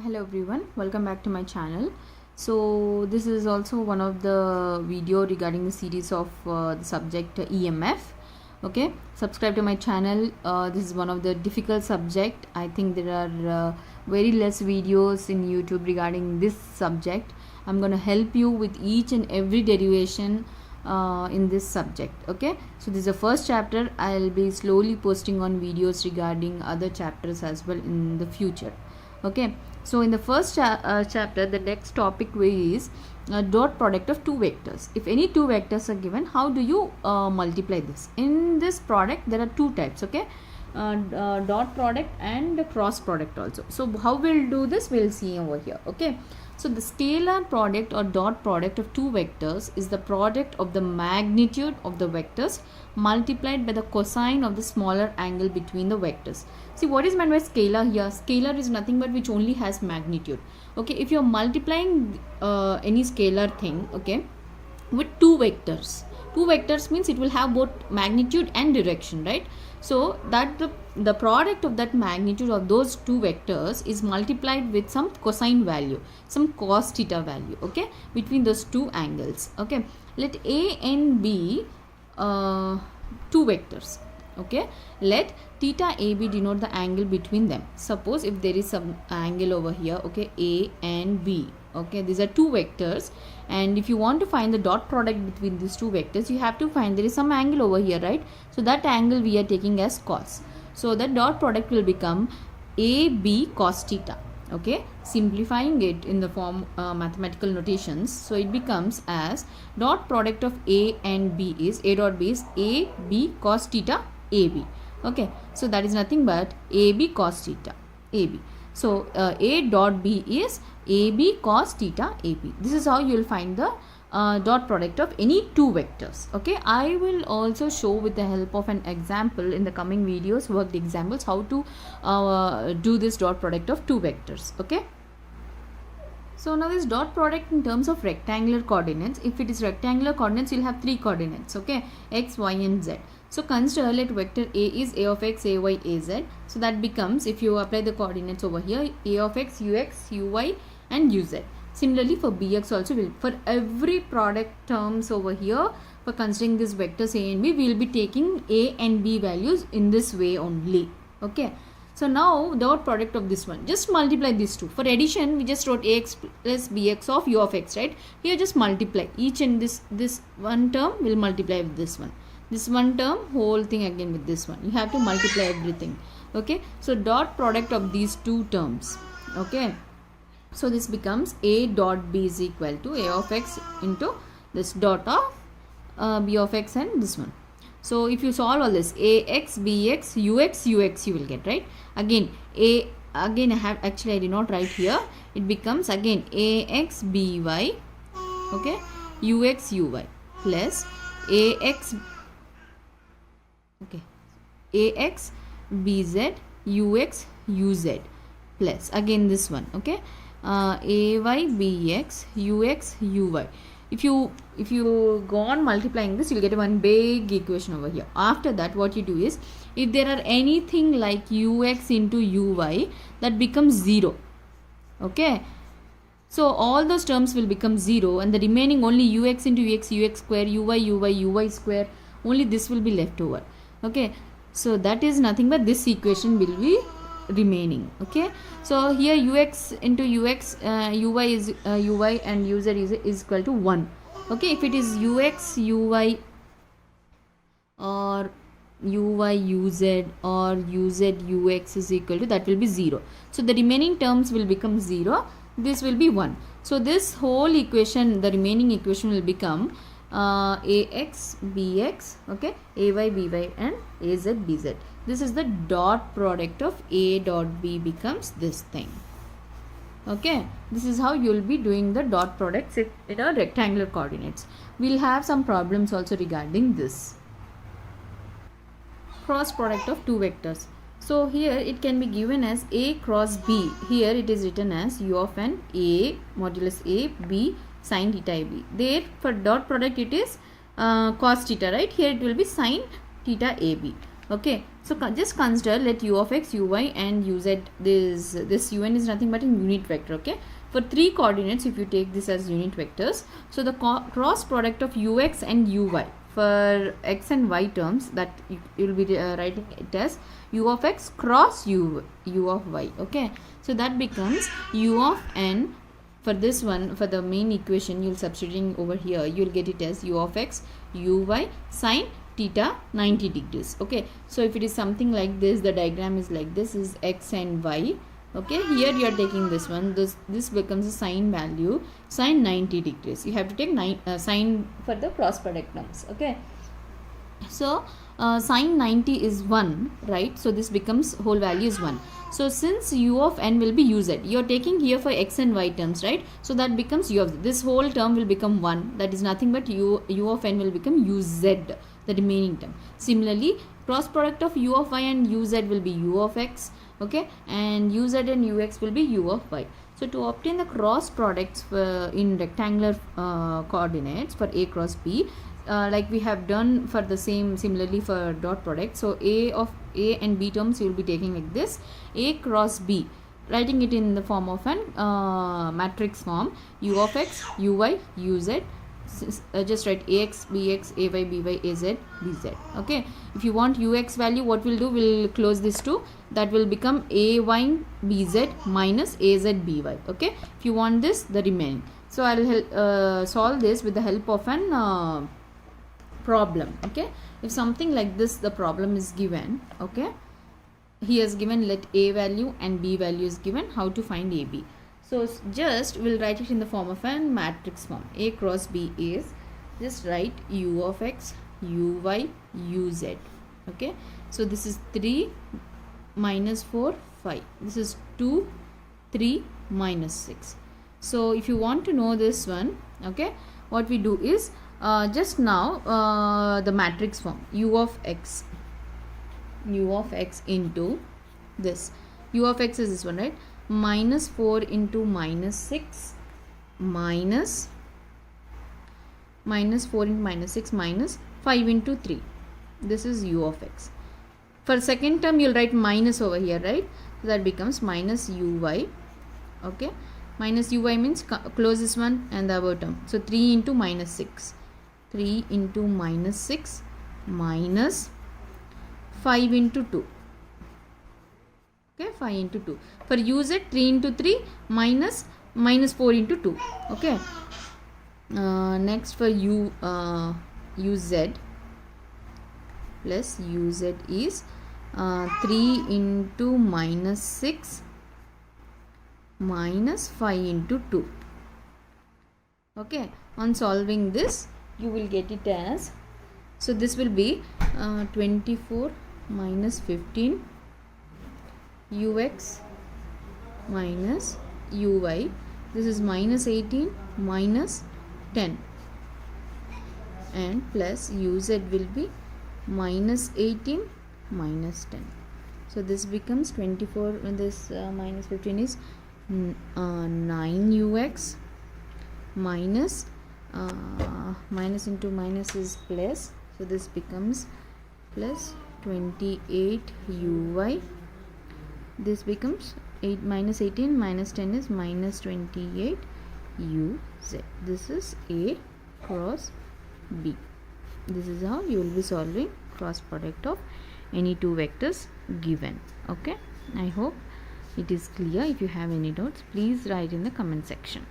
Hello everyone, welcome back to my channel. So this is also one of the video regarding the series of the subject EMF. Okay, subscribe to my channel. This is one of the difficult subject. I think there are very less videos in YouTube regarding this subject. I'm going to help you with each and every derivation in this subject. Okay, so this is the first chapter. I'll be slowly posting on videos regarding other chapters as well in the future. Okay, so in the first chapter, the next topic is dot product of two vectors. If any two vectors are given, how do you multiply this? In this product there are two types. Okay, dot product and cross product also. So how we'll do this, we'll see over here. Okay, so the scalar product or dot product of two vectors is the product of the magnitude of the vectors multiplied by the cosine of the smaller angle between the vectors. See, what is meant by scalar here? Scalar is nothing but which only has magnitude. Okay, if you're multiplying any scalar thing, okay, with two vectors means it will have both magnitude and direction, right? So that the product of that magnitude of those two vectors is multiplied with some cosine value, some cos theta value, okay, between those two angles. Okay, let A and B two vectors. Okay, let theta AB denote the angle between them. Suppose if there is some angle over here, okay, A and B, okay, these are two vectors, and if you want to find the dot product between these two vectors, you have to find there is some angle over here, right? So that angle we are taking as cos. So that dot product will become AB cos theta. Okay, simplifying it in the form mathematical notations, so it becomes as dot product of A and B is A dot B is AB cos theta AB. Okay, so that is nothing but AB cos theta AB. So A dot B is AB cos theta AB. This is how you will find the dot product of any two vectors. Okay, I will also show with the help of an example in the coming videos, worked examples, how to do this dot product of two vectors. Okay, so now this dot product in terms of rectangular coordinates. If it is rectangular coordinates, you'll have three coordinates, okay, x, y and z. So consider let vector A is A of x, A, y, A, z. So that becomes, if you apply the coordinates over here, A of x, ux, uy and uz. Similarly for bx also, will for every product terms over here, for considering this vectors A and B, we will be taking A and B values in this way only. Okay, so now dot product of this one, just multiply these two. For addition, we just wrote ax plus bx of u of x, right? Here just multiply each, and this one term will multiply with this one. This one term, whole thing again with this one. You have to multiply everything. Okay, so dot product of these two terms. Okay, so this becomes A dot B is equal to A of x into this dot of B of x and this one. So if you solve all this, ax, bx, ux, ux you will get, right? Again I did not write here. It becomes again ax, by, okay, ux, uy plus ax, okay, ax, bz, ux, uz plus again this one, okay, ay, bx, ux, uy. If you go on multiplying this, you'll get one big equation over here. After that, what you do is, if there are anything like ux into uy, that becomes 0. Okay, so all those terms will become 0, and the remaining only ux into ux square, uy square, only this will be left over. Okay, so that is nothing but this equation will be remaining. Okay, so here ux into ux, uy is uy and uz is equal to 1. Okay, if it is ux, uy or uy, uz or uz, ux is equal to, that will be 0. So the remaining terms will become 0. This will be 1. So this whole equation, the remaining equation will become ax, bx, okay, ay, by and az, bz. This is the dot product of A dot B becomes this thing. Okay, this is how you will be doing the dot products in a rectangular coordinates. We will have some problems also regarding this. Cross product of two vectors. So here it can be given as A cross B. Here it is written as u of n A modulus A B sin theta AB. There for dot product it is cos theta, right? Here it will be sin theta AB. Okay, so just consider, let u of x, uy and uz, this un is nothing but a unit vector. Okay, for 3 coordinates, if you take this as unit vectors, so the cross product of ux and uy for x and y terms, that you will be writing it as u of x cross u of y. Okay, so that becomes u of n. For this one, for the main equation, you'll substituting over here, you'll get it as u of x uy sine theta 90 degrees. Okay, so if it is something like this, the diagram is like this, is x and y. Okay, here you are taking this one, this becomes a sine value, sine 90 degrees. You have to take sine for the cross product terms. Okay, so sine 90 is 1, right? So this becomes whole value is 1. So since u of n will be uz, you are taking here for x and y terms, right? So that becomes u of, this whole term will become 1, that is nothing but u of n will become uz, the remaining term. Similarly, cross product of u of y and uz will be u of x. Okay, and uz and ux will be u of y. So to obtain the cross products in rectangular coordinates for a cross b, like we have done for the similarly for dot product. So a of a and b terms you will be taking like this, a cross b, writing it in the form of an matrix form, u of x uy uz. Just write ax bx ay by az bz. Okay, if you want ux value, what we'll do, we'll close this to, that will become ay bz minus az by. Okay, if you want this, the remaining. So I'll solve this with the help of an problem. Okay, if something like this, the problem is given. Okay, he has given, let a value and b value is given, how to find ab. So just we'll write it in the form of a matrix form. A cross b is, just write u of x uy uz. Okay, so this is 3 minus 4 5, this is 2 3 minus 6. So if you want to know this one, okay, what we do is just now the matrix form, u of x into this, u of x is this one, right? Minus 4 into minus 6 minus 4 into minus 6 minus 5 into 3. This is u of x. For second term, you'll write minus over here, right? So that becomes minus uy. Okay, minus uy means close this one and the above term. So 3 into minus 6. 3 into minus 6 minus 5 into 2. Okay, 5 into 2. For uz, 3 into 3 minus 4 into 2. Okay. Next for uz plus uz is 3 into minus 6 minus 5 into 2. Okay. On solving this, you will get it as, so this will be 24 minus 15 ux minus uy, this is minus 18 minus 10, and plus uz will be minus 18 minus 10. So this becomes 24, and this minus 15 is 9 ux minus minus into minus is plus, so this becomes plus 28 uy. This becomes 8 minus 18 minus 10 is minus 28 uz. This is a cross b. This is how you will be solving cross product of any two vectors given. Okay, I hope it is clear. If you have any doubts, please write in the comment section.